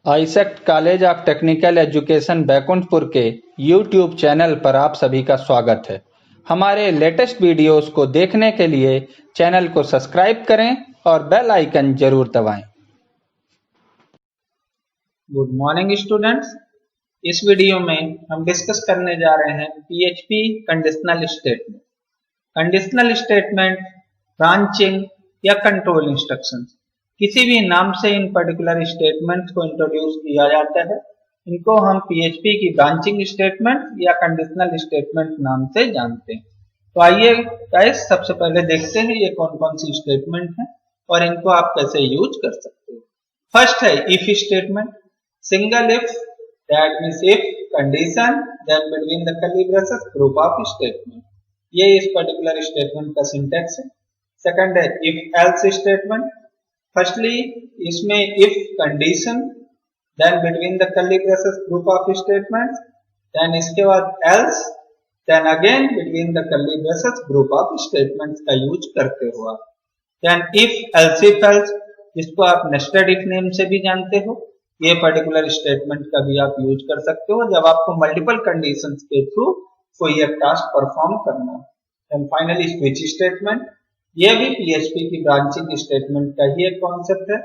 AISECT college of technical education Baikunthpur के YouTube channel पर आप सभी का स्वागत है। हमारे लेटेस्ट वीडियोस को देखने के लिए चैनल को सब्सक्राइब करें और बेल आइकन जरूर दबाएं। गुड मॉर्निंग स्टूडेंट्स, इस वीडियो में हम डिस्कस करने जा रहे हैं PHP conditional statement. Conditional statement branching या कंट्रोल इंस्ट्रक्शंस, किसी भी नाम से इन पर्टिकुलर स्टेटमेंट्स को इंट्रोड्यूस किया जाता है। इनको हम पीएचपी की ब्रांचिंग स्टेटमेंट या कंडीशनल स्टेटमेंट नाम से जानते हैं। तो आइए गाइस, सबसे पहले देखते हैं ये कौन कौन सी स्टेटमेंट है और इनको आप कैसे यूज कर सकते हो। फर्स्ट है if statement, single if, that means if condition then between the curly braces group of statement. ये इस पर्टिकुलर स्टेटमेंट का सिंटैक्स है। सेकंड है इफ एल्स स्टेटमेंट, फर्स्टली इसमें if condition then between the curly braces group of statements, then इसके बाद else, then again between the curly braces group of statements का use करते हुआ। Then if else if else, जिसको आप nested if name से भी जानते हो, ये पर्टिकुलर स्टेटमेंट का भी आप यूज कर सकते हो जब आपको मल्टीपल कंडीशंस के थ्रू कोई एक टास्क परफॉर्म करना है। देन फाइनली स्विच स्टेटमेंट, ये भी पीएचपी की ब्रांचिंग स्टेटमेंट का ही एक कॉन्सेप्ट है।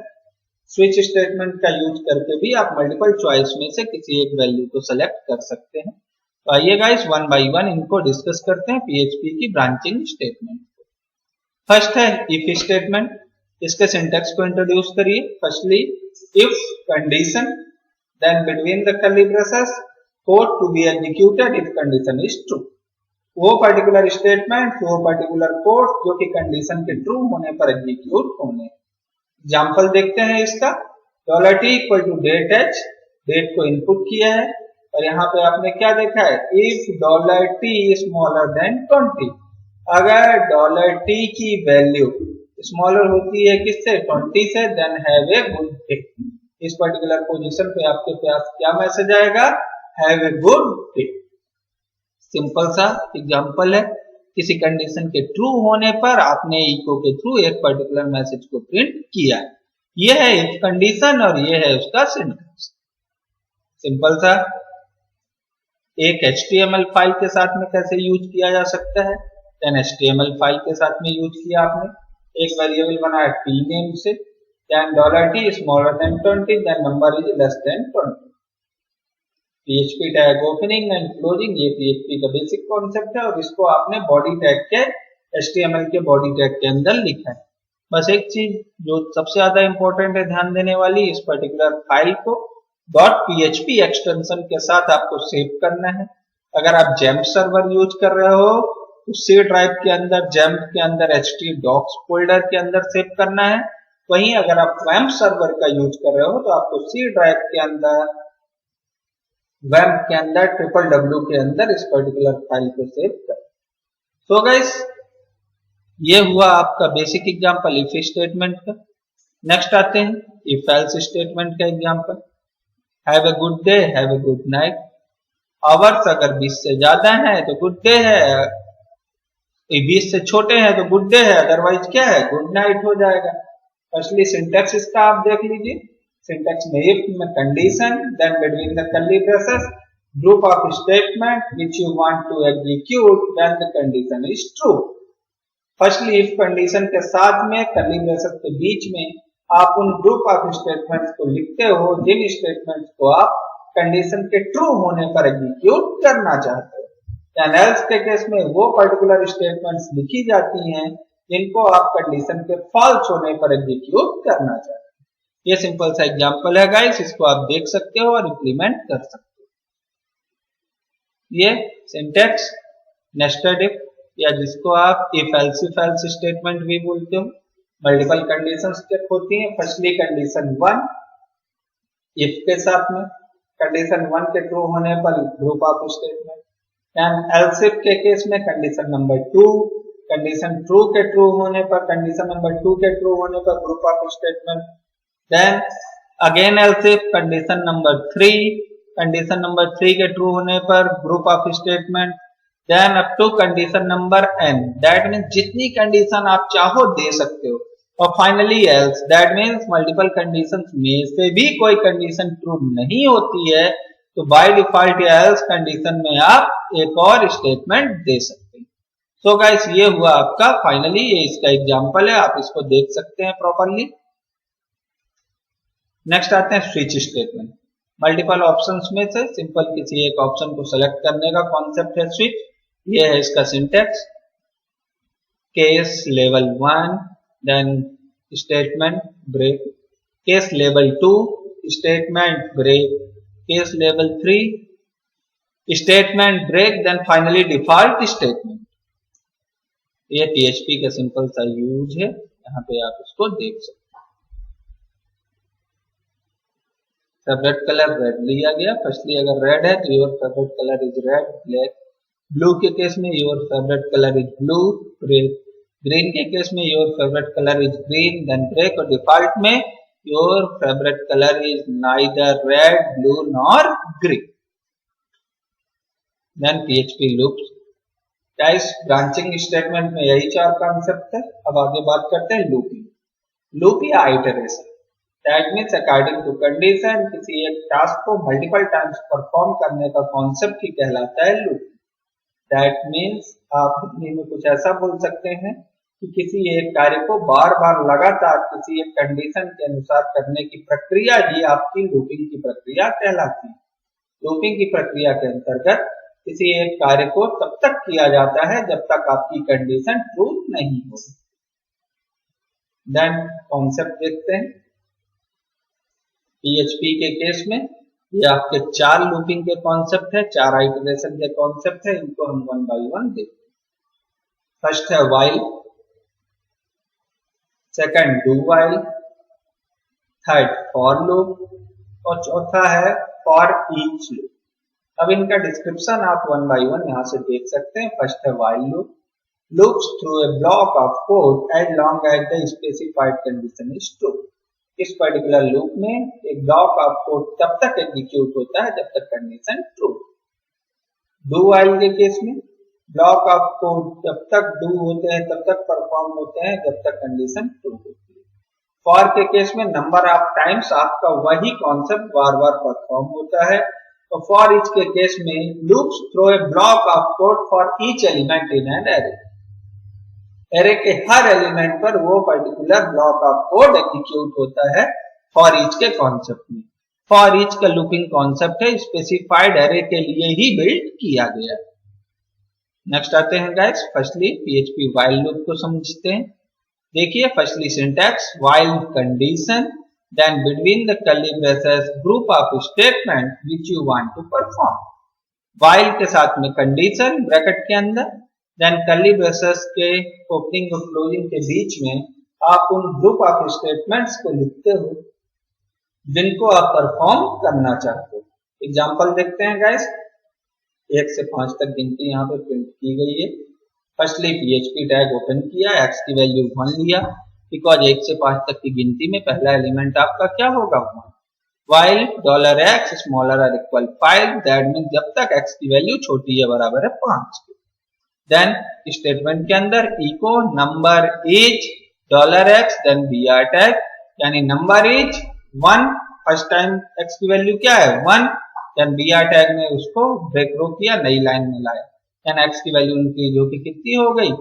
स्विच स्टेटमेंट का यूज करके भी आप मल्टीपल चॉइस में से किसी एक वैल्यू को सेलेक्ट कर सकते हैं। तो आइए गाइस, वन बाय वन इनको डिस्कस करते हैं पीएचपी की ब्रांचिंग स्टेटमेंट। फर्स्ट है इफ स्टेटमेंट, इसके सिंटैक्स को इंट्रोड्यूस करिए। Firstly if condition then between the curly braces code to be executed if condition is true. वो पर्टिकुलर स्टेटमेंट, वो पर्टिकुलर कोड जो कि कंडीशन के ट्रू होने पर एग्जीक्यूट होने। एग्जांपल देखते हैं इसका। $t equal to date h, date को इनपुट किया है और यहाँ पे आपने क्या देखा है, इफ $t स्मॉलर देन 20, अगर $t की वैल्यू स्मॉलर होती है किससे, 20 से, then have a good day. इस पर्टिकुलर पोजीशन पे आपके पास क्या मैसेज आएगा, have a good day. Simple सा एग्जांपल है, किसी कंडीशन के ट्रू होने पर आपने इको के थ्रू एक पर्टिकुलर मैसेज को प्रिंट किया। ये है इफ कंडीशन और ये है उसका सिंटैक्स। सिंपल सा। एक HTML फाइल के साथ में कैसे यूज किया जा सकता है, देन HTML फाइल के साथ में यूज किया आपने, एक वेरिएबल बनाया t नेम से, then $t smaller than 20, then number is less than 20। PHP tag opening and closing, ये PHP का बेसिक कॉन्सेप्ट है और इसको आपने बॉडी टैग के HTML के बॉडी टैग के अंदर लिखा है। बस एक चीज जो सबसे ज्यादा इंपॉर्टेंट है ध्यान देने वाली, इस पर्टिकुलर फाइल को .php एक्सटेंशन के साथ आपको सेव करना है। अगर आप जेम्प सर्वर यूज कर रहे हो तो C ड्राइव के अंदर, जेम्प के अंदर htdocs फोल्डर के अंदर सेव करना है। वहीं अगर आप वैम्प सर्वर का यूज कर रहे हो तो आपको C ड्राइव के अंदर, वैम्प के अंदर, www के अंदर इस पर्टिकुलर फाइल को सेव कर। सो गाइस, ये हुआ आपका बेसिक एग्जांपल इफ स्टेटमेंट का। नेक्स्ट आते हैं इफ एल्स स्टेटमेंट का example. Have a good day, have a good night. Hours अगर 20 से ज्यादा है तो गुड डे है, 20 से छोटे हैं तो गुड डे है, अदरवाइज क्या है, गुड नाइट हो जाएगा। फर्स्टली सिंटैक्स इसका आप देख लीजिए। सिंटैक्स में इफ में condition, then between the curly braces group of statement which you want to execute when the condition is true. Firstly if condition के साथ में कर्ली ब्रेसेस के बीच में आप उन ग्रुप ऑफ स्टेटमेंट्स को लिखते हो जिन स्टेटमेंट्स को आप कंडीशन के ट्रू होने पर एग्जीक्यूट करना चाहते हो। देन एल्स के केस में वो पर्टिकुलर स्टेटमेंट्स लिखी जाती हैं जिनको आप कंडीशन के फॉल्स होने पर एग्जीक्यूट करना चाहते हो। ये सिंपल सा एग्जांपल है गाइस, इसको आप देख सकते हो और इंप्लीमेंट कर सकते हो। ये सिंटैक्स नेस्टेड इफ, या जिसको आप इफ एल्स स्टेटमेंट भी बोलते हो, मल्टीपल कंडीशंस चेक होती हैं। फर्स्टली कंडीशन 1 इफ के साथ में, कंडीशन 1 के ट्रू होने पर group of statement. Then else if के केस में कंडीशन नंबर 2, कंडीशन ट्रू के ट्रू होने पर, कंडीशन नंबर 2 के ट्रू होने पर group of statement. Then again else if condition number 3, condition number 3 के ट्रू होने पर group of statement. Then up to condition number n, that means जितनी कंडीशन आप चाहो दे सकते हो। और finally else, that means multiple conditions में से भी कोई कंडीशन ट्रू नहीं होती है, तो बाय डिफॉल्ट या एल्स कंडीशन में आप एक और स्टेटमेंट दे सकते हैं। सो गाइस, ये हुआ आपका फाइनली, ये इसका एग्जांपल है, आप इसको देख सकते हैं प्रॉपर्ली। नेक्स्ट आते हैं स्विच स्टेटमेंट। मल्टीपल ऑप्शंस में से सिंपल किसी एक ऑप्शन को सेलेक्ट करने का कॉन्सेप्ट है स्विच। ये है इसका syntax, case level 1, then statement break, case level 2, statement break, case level 3, statement break, then finally default statement. ये PHP का सिंपल सा यूज है, यहाँ पे आप इसको देख सकते हैं। फेवरेट कलर रेड लिया गया। फर्स्टली अगर रेड है तो your favourite colour is red, black. Blue के केस में your favourite colour is blue, break. Green के केस में your favourite colour is green, then break. और डिफॉल्ट में your favourite colour is neither red, blue nor green. Then PHP loops. Guys, branching statement में यही 4 concept है। अब आगे बात करते हैं लूपिंग। लूप या iteration, that means according to condition किसी एक टास्क को मल्टीपल टाइम्स परफॉर्म करने का कॉन्सेप्ट ही कहलाता है लूप। दैट मीन्स आप हिंदी में कुछ ऐसा बोल सकते हैं कि किसी एक कार्य को बार बार लगातार किसी एक कंडीशन के अनुसार करने की प्रक्रिया ही आपकी लूपिंग की प्रक्रिया कहलाती है। लूपिंग की प्रक्रिया के अंतर्गत किसी एक कार्य को तब तक किया जाता है जब तक आपकी कंडीशन ट्रू नहीं हो। देन कॉन्सेप्ट देखते हैं। PHP के केस में ये आपके 4 लूपिंग के कॉन्सेप्ट है, 4 आइटरेशन के कॉन्सेप्ट है। इनको हम 1 बाय 1 देखते हैं। फर्स्ट है while, second do while, third for loop और चौथा है फॉर ईच लूप। अब इनका डिस्क्रिप्शन आप 1 बाय 1 यहां से देख सकते हैं। फर्स्ट है while loop, loops through a block of code as long as the specified condition is true. इस पर्टिकुलर लूप में एक ब्लॉक ऑफ कोड तब तक एग्जीक्यूट होता है जब तक कंडीशन ट्रू। डू व्हाइल के केस में ब्लॉक ऑफ कोड जब तक डू होते हैं तब तक परफॉर्म होते हैं जब तक कंडीशन ट्रू होती है। फॉर के केस में नंबर ऑफ टाइम्स आपका वही कॉन्सेप्ट बार बार परफॉर्म होता है। तो फॉर ईच के केस में loops through a block of code for each element in an array. Array के हर एलिमेंट पर वो particular block of code execute होता है फॉर ईच के कॉन्सेप्ट में। फॉर ईच का लूपिंग कॉन्सेप्ट है, स्पेसिफाइड एरे के लिए ही बिल्ड किया गया है। नेक्स्ट आते हैं guys, firstly PHP while loop को समझते हैं। देखिए, firstly syntax while condition, then between the curly braces group of statement which you want to perform. While के साथ में कंडीशन ब्रैकेट के अंदर, देन कर्ली ब्रेसेस के ओपनिंग और क्लोजिंग के बीच में आप उन ग्रुप ऑफ स्टेटमेंट्स को लिखते हो जिनको आप परफॉर्म करना चाहते हो। एग्जांपल देखते हैं गाइस। 1 से 5 तक गिनती यहाँ पे प्रिंट की गई है। फर्स्टली PHP टैग ओपन किया, x की वैल्यू 1 लिया, बिकॉज 1 से 5 तक की गिनती में पहला एलिमेंट आपका क्या होगा 1। while $x smaller or equal 5, that mean जब तक x की वैल्यू छोटी है बराबर है 5 के। देन स्टेटमेंट के अंदर echo number is $x, then br tag, यानी number is 1, first time x की वैल्यू क्या है 1, देन br टैग में उसको ब्रेक रो किया, नई लाइन में लाया, देन x की वैल्यू उनकी जो कि कितनी हो गई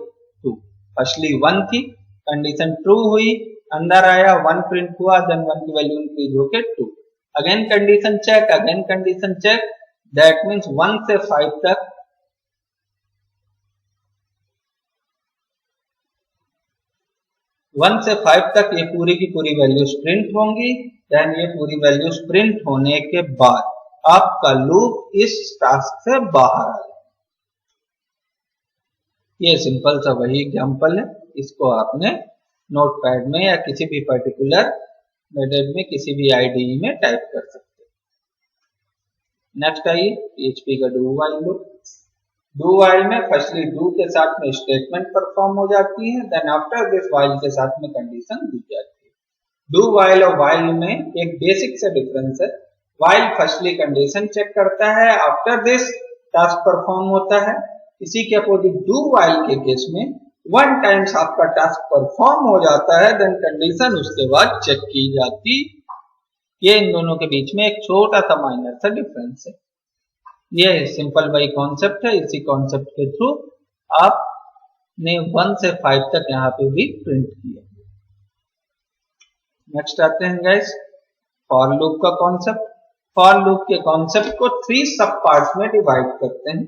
2। फर्स्टली 1 थी, कंडीशन ट्रू हुई, अंदर आया 1 प्रिंट हुआ, देन 1 की वैल्यू उनकी जो कि 2। Again condition check, again condition check, that means 1 से 5 तक 1 से 5 तक ये पूरी की पूरी वैल्यूज प्रिंट होंगी। देन ये पूरी वैल्यूज प्रिंट होने के बाद आपका लूप इस टास्क से बाहर आ जाए। ये सिंपल सा वही एग्जांपल है, इसको आपने नोटपैड में या किसी भी पर्टिकुलर मेथड में किसी भी IDE में टाइप कर सकते हैं। नेक्स्ट आइए PHP का do while loop. Do while में फर्स्टली डू के साथ में स्टेटमेंट परफॉर्म हो जाती है, देन आफ्टर दिस व्हाइल के साथ में कंडीशन दी जाती है। डू व्हाइल और व्हाइल में एक बेसिक सा डिफरेंस है। व्हाइल फर्स्टली कंडीशन चेक करता है, आफ्टर दिस टास्क परफॉर्म होता है। इसी के अपोजिट डू व्हाइल के केस में वन टाइम्स आपका टास्क परफॉर्म हो जाता है, देन कंडीशन उसके बाद चेक की जाती। ये इन दोनों के बीच में एक छोटा सा माइनर सा डिफरेंस है। ये सिंपल बाई कॉन्सेप्ट है। इसी कॉन्सेप्ट के थ्रू आपने 1 से 5 तक यहाँ पे भी प्रिंट किया। नेक्स्ट आते हैं गाइस फॉर लूप का कॉन्सेप्ट। फॉर लूप के कॉन्सेप्ट को 3 सब पार्ट्स में डिवाइड करते हैं।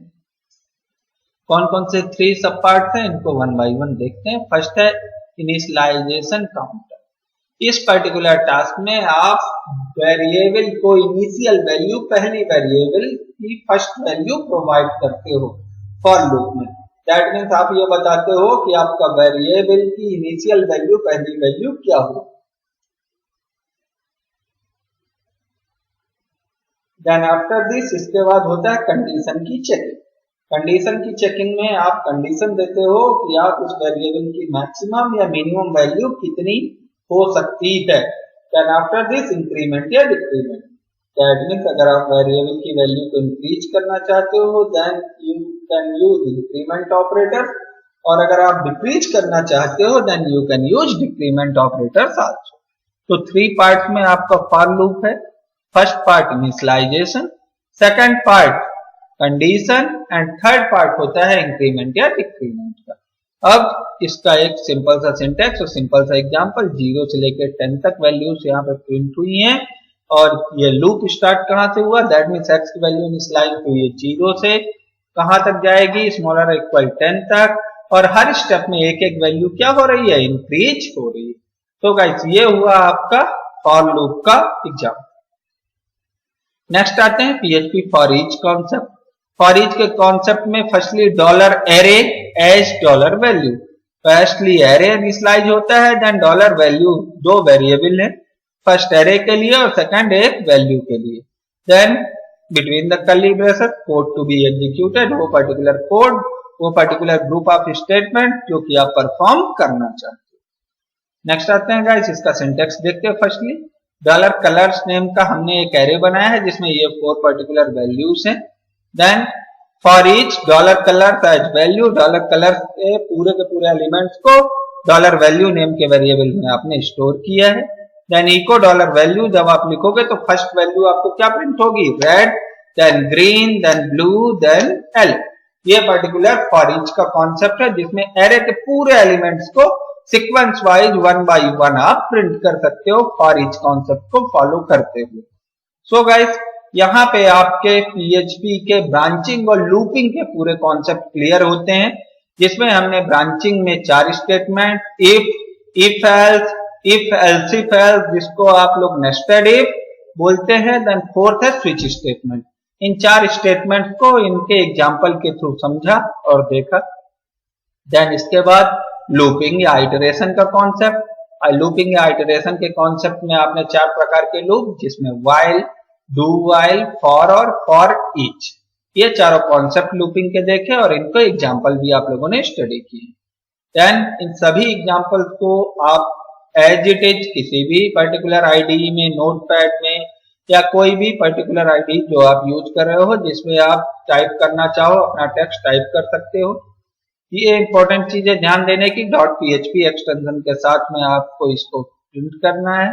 कौन कौन से 3 सब पार्ट हैं, इनको 1 बाई 1 देखते हैं। फर्स्ट है इनिशियलाइजेशन काउंटर। इस पर्टिकुलर टास्क में आप वेरिएबल को इनिशियल वैल्यू, पहली वेरिएबल की फर्स्ट वैल्यू प्रोवाइड करते हो फॉर लूप में। दैट मीन्स आप ये बताते हो कि आपका वेरिएबल की इनिशियल वैल्यू, पहली वैल्यू क्या हो। देन आफ्टर दिस, इसके बाद होता है कंडीशन की चेकिंग। कंडीशन की चेकिंग में आप कंडीशन देते हो कि आप उस वेरिएबल की मैक्सिमम या मिनिमम वैल्यू कितनी हो सकती है। देन आफ्टर दिस इंक्रीमेंट या डिक्रीमेंट। दैट मीन्स अगर आप वेरिएबल की वैल्यू को इंक्रीज करना चाहते हो then you can use increment operator, और अगर आप डिक्रीज करना चाहते हो then you can use decrement operators also. तो 3 पार्ट्स में आपका फॉर लूप है। First part initialization, second part condition and third part होता है इंक्रीमेंट या डिक्रीमेंट का। अब इसका एक सिंपल सा सिंटेक्स और सिंपल सा एग्जांपल। 0 से लेकर 10 तक वैल्यूज यहाँ पे प्रिंट हुई हैं और ये लूप स्टार्ट कहाँ से हुआ, दैट मीन्स x की वैल्यू इनिशियलाइज हुई है 0 से, कहाँ तक जाएगी, स्मॉलर इक्वल 10 तक, और हर स्टेप में एक एक वैल्यू क्या हो रही है, इंक्रीज हो रही है। तो गाइस ये हुआ आपका फॉर लूप का एग्जांपल। नेक्स्ट आते हैं PHP for each concept. For each के कॉन्सेप्ट में firstly dollar array as dollar value. Firstly array initialize होता है, देन डॉलर वैल्यू, 2 वेरिएबल है, फर्स्ट एरे के लिए और सेकंड एक वैल्यू के लिए। Then between the curly braces code to be executed, वो पर्टिकुलर कोड, वो पर्टिकुलर ग्रुप ऑफ स्टेटमेंट जो कि आप परफॉर्म करना चाहते हो। नेक्स्ट आते हैं गाइस इसका सिंटेक्स देखते हैं। फर्स्टली डॉलर कलर्स नेम का हमने एक एरे बनाया है जिसमें ये 4 पर्टिकुलर वैल्यूज हैं। Then for each dollar colour as value, dollar colour के पूरे एलिमेंट्स को डॉलर वैल्यू नेम के वेरिएबल में आपने स्टोर किया है। देन इको डॉलर वैल्यू, जब आप लिखोगे तो फर्स्ट वैल्यू आपको क्या प्रिंट होगी, red, then green, then blue, then L. ये पर्टिकुलर फॉर ईच का कॉन्सेप्ट है जिसमें एरे के पूरे एलिमेंट्स को सीक्वेंस वाइज 1 बाई 1 आप प्रिंट कर सकते हो फॉर ईच कॉन्सेप्ट को फॉलो करते हुए। सो गाइस यहाँ पे आपके PHP के ब्रांचिंग और लूपिंग के पूरे कॉन्सेप्ट क्लियर होते हैं, जिसमें हमने ब्रांचिंग में 4 statement, if else, if else if else, जिसको आप लोग नेस्टेड इफ बोलते हैं, देन फोर्थ है स्विच स्टेटमेंट। इन 4 स्टेटमेंट को इनके एग्जाम्पल के थ्रू समझा और देखा। देन इसके बाद लूपिंग या आइटरेशन का कॉन्सेप्ट। लूपिंग या आइटरेशन के कॉन्सेप्ट में आपने 4 प्रकार के लूप, जिसमें व्हाइल, डू व्हाइल, फॉर और फॉर ईच, ये चारों कॉन्सेप्ट लूपिंग के देखे और इनको एग्जाम्पल भी आप लोगों ने स्टडी किए। देन इन सभी एग्जाम्पल्स को आप एज इट इज किसी भी पर्टिकुलर आईडी में, नोटपैड में, या कोई भी पर्टिकुलर आईडी जो आप यूज कर रहे हो जिसमें आप टाइप करना चाहो अपना टेक्स्ट टाइप कर सकते हो। ये इंपॉर्टेंट चीजें ध्यान देने की, .php एक्सटेंशन के साथ में आपको इसको प्रिंट करना है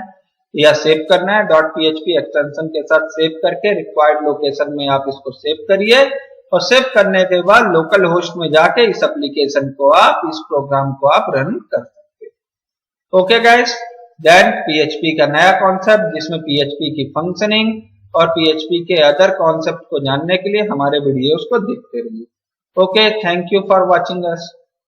या सेव करना है। .php एक्सटेंशन के साथ सेव करके रिक्वायर्ड लोकेशन में आप इसको सेव करिए और सेव करने के बाद लोकल होस्ट में जाके इस एप्लीकेशन को आप, इस प्रोग्राम को आप रन कर सकते हो। ओके गाइस, देन PHP का नया कॉन्सेप्ट जिसमें PHP की फंक्शनिंग और PHP के अदर कॉन्सेप्ट को जानने के लिए हमारे वीडियोस को देखते रहिए। Okay, thank you for watching us.